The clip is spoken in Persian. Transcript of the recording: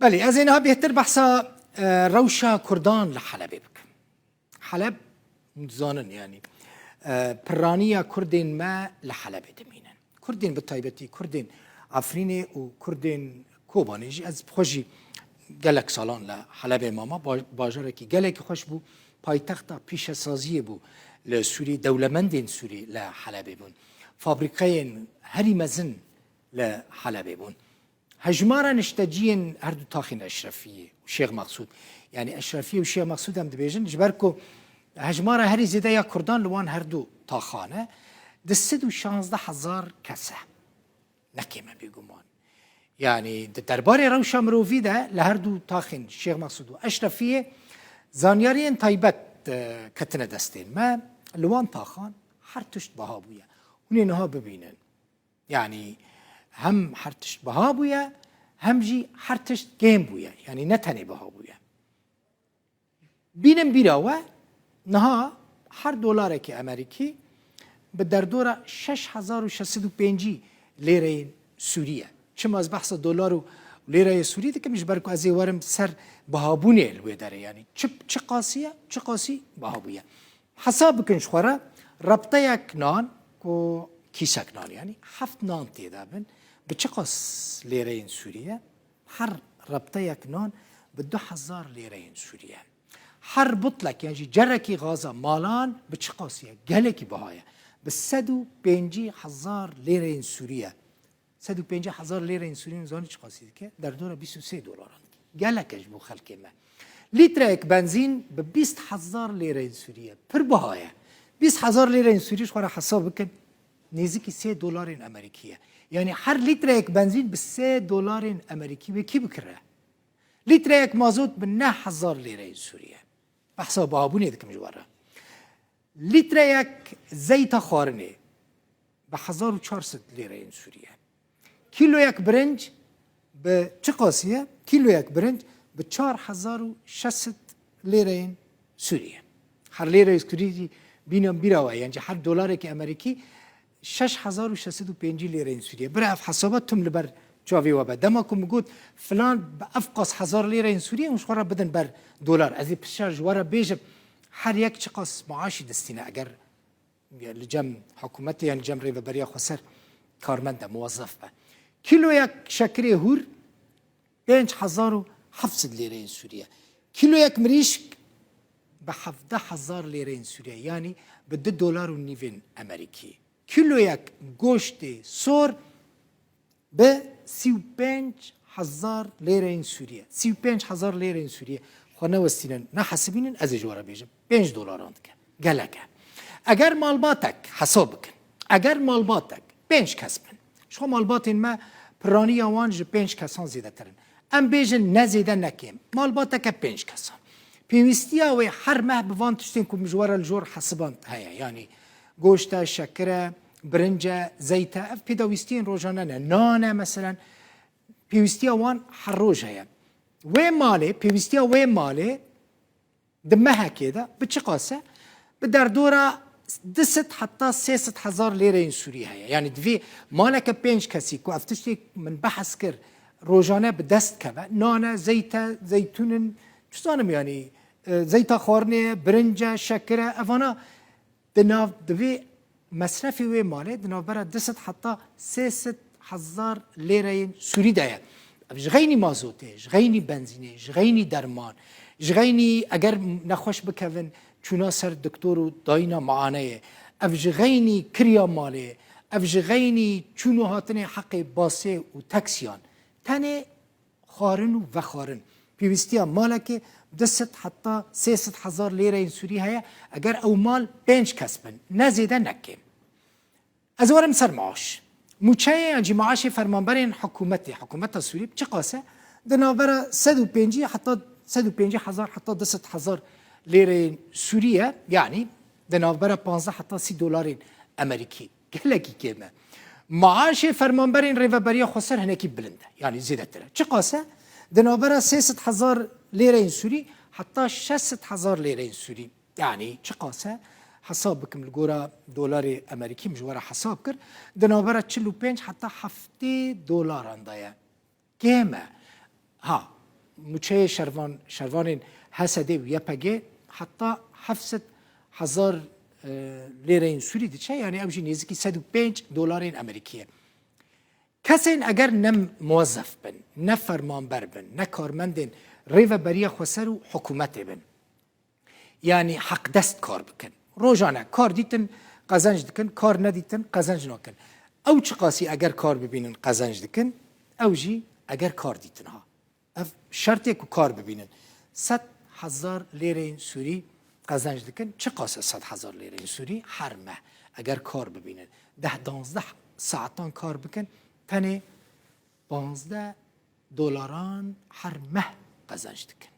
بله از اینها بهتر بحثا روشا کردان لحلب بک. حلب متزانن يعني پرانیا کردین ما لحلب دمینن. کردین بتایبتی کردین افرینی و کردین کوبانیجی از خوشی گلک سالان لحلب ماما باجره کی گلک خوش بو پایتخت پیش سازی بو لسوری دولمندین سوری لحلب بون فابریکین هری مزن لحلب بون هجمارا نشتجين هردو تاخين أشرفية وشيخ مقصود يعني أشرفية وشيخ مقصود هم دبيجن جبركو هجمارا هري زيدا يا كردان لوان هردو تاخانة دستدو 16,000 كسه نكيمة بيقومان يعني درباري روشا مروفي ده لهردو تاخين شيخ مقصود وأشرفية زانيارين طيبت كتنا دستين ما لوان تاخان حرتشت بهابويا ونينها ببينن يعني هم حرتشت بها بويا هم جي حرتشت جيم بويا يعني نتني بها بويا بينم بيراوه نها هر دلار که امریکی به در دور 6605 لیره سوریه چما از بحث دلار و لیره سوریه که میش برکو از ورم سر بهابونه لوی داره يعني چه قاسیه چه قاسی بهابویه حساب کنش خوره ربطه یک نان کو کیسک نان يعني 7 نان تیدابن بچه قاس لیره سوریه هر ربطه یک نان به 2000 لیره سوریه هر بطلک یعنی جرکی غازه مالان بچه قاسیه گلکی بهایه به 150,000 لیره سوریه 150,000 لیره سوریه زانی چه قاسیه که در دور 23 دلار گلکش بو خلک ما لیتر یک بنزین به 20,000 لیره سوریه پر بهایه 20,000 لیره سوریه شو را حساب بکن نزدیک 3 دلار امریکیه يعني هر لیتر یک بنزین به 3 دلار امریکی به کی بکره لیتر یک مازوت به 9,000 لیره سوریه بحثا بابونی دکم جواره لیتر یک زیت خارنه به 1400 لیره سوریه کیلو یک برنج به چه قاسیه کیلو یک برنج به 4600 لیره سوریه هر لیره سوریه بینم بیراوه یعنی هر دلار که امریکی 6605 لیره سوریه برای حسابات تم لبر جاوی و بعد دما کم گفت فلان افقاس 1000 لیره سوریه مش قرار بدن بر دلار از این پیشار جواره بیجب هر یک چقاس معاشی دستینه اگر لجم حکومت یعنی جم ریو بریا خسر کارمند موظف به کیلو یک شکری هور 5700 لیره سوریه کیلو یک مریشک به 17,000 لیره سوریه یعنی به 2 دلار و نیو امریکی کیلو یک گوشت سور به 35,000 لیره سوریه 35,000 لیره سوریه خانه وستینن نه حسبینن از جواره بیجم 5 دلارند که گلکه اگر مالباتک حساب کن اگر مالباتک 5 کس بن شو مالباتین ما پرانی وانج 5 کسان زیاده ترن ام بیجن نزیده نکیم مالباتک 5 کسان پیوستیا و هر ماه بوان تشتین کم جواره الجور حسبان هيا يعني گوشت شکره برنج زيت اف بيداويستين روجانا نانا مثلا بيوستيا وان حروج هيا وين مالي بيوستيا وين مالي دمها كده بتشقاسه بدر دورة دست حتى 6,000 ليرة سورية هيا يعني دفي مالك بينج كسي كو افتشتي من بحث كر روجانا بدست كبا نانا زيت زيتون شو يعني زيت خورنه برنج شكره افانا دناف دفي مصرفی و ماله دنبال دست حتی 300,000 لیره سوری داید. جغینی مازوته، جغینی بنزینه، جغینی درمان، جغینی اگر نخوش بکن چونا سر دکتر و داینا معانه، جغینی کریا ماله، جغینی چونو هاتن حق باسه و تکسیان. تنه خارن و خارن. پیوستیا ماله که دست حتی 300,000 لیره سوری هیا اگر او مال 5 کسبن نزیده نکیم. از ورم سر معاش موچه انجی معاش فرمانبرین حکومت سوری چه قاسه دنابرا 150 حتی 150,000 حتی 200,000 لیره سوریه یعنی دنابرا 15 حتی 30 دلار امریکی گلکی کمه معاش فرمانبرین ریوبریا خسر هنکی بلنده یعنی زیاده تره چه قاسه دنابرا 300,000 لیره سوری حتی 60,000 لیره سوری یعنی چه قاسه حساب بكم الجورا دولار امريكي مجوره حساب كر دنابرا 45 حتى 7 دلار عندها كيما ها مچه شروان حسده و یپگه حتی 700,000 لیره این سوری دیچه یعنی اوجی نزدیکی $105 امریکیه. کسین اگر نه موظف بن، نه فرمانبر بن، نه کارمندن ریو بریا خسر و حکومت بن، یعنی حق دست کار بکن، روزانه کار دیتن قزنج دکن، کار ندیتن قزنج نکن. او چه قاسی اگر کار ببینن قزنج دکن، او جی اگر کار دیتن ها. اف شرطی که کار ببینن. 100,000 لیره سوری قزنج دکن، چه قاسه 100,000 لیره سوری هر ماه اگر کار ببینن. 10-12 ساعتان کار بکن، تنه $15 هر ماه قزنج دکن.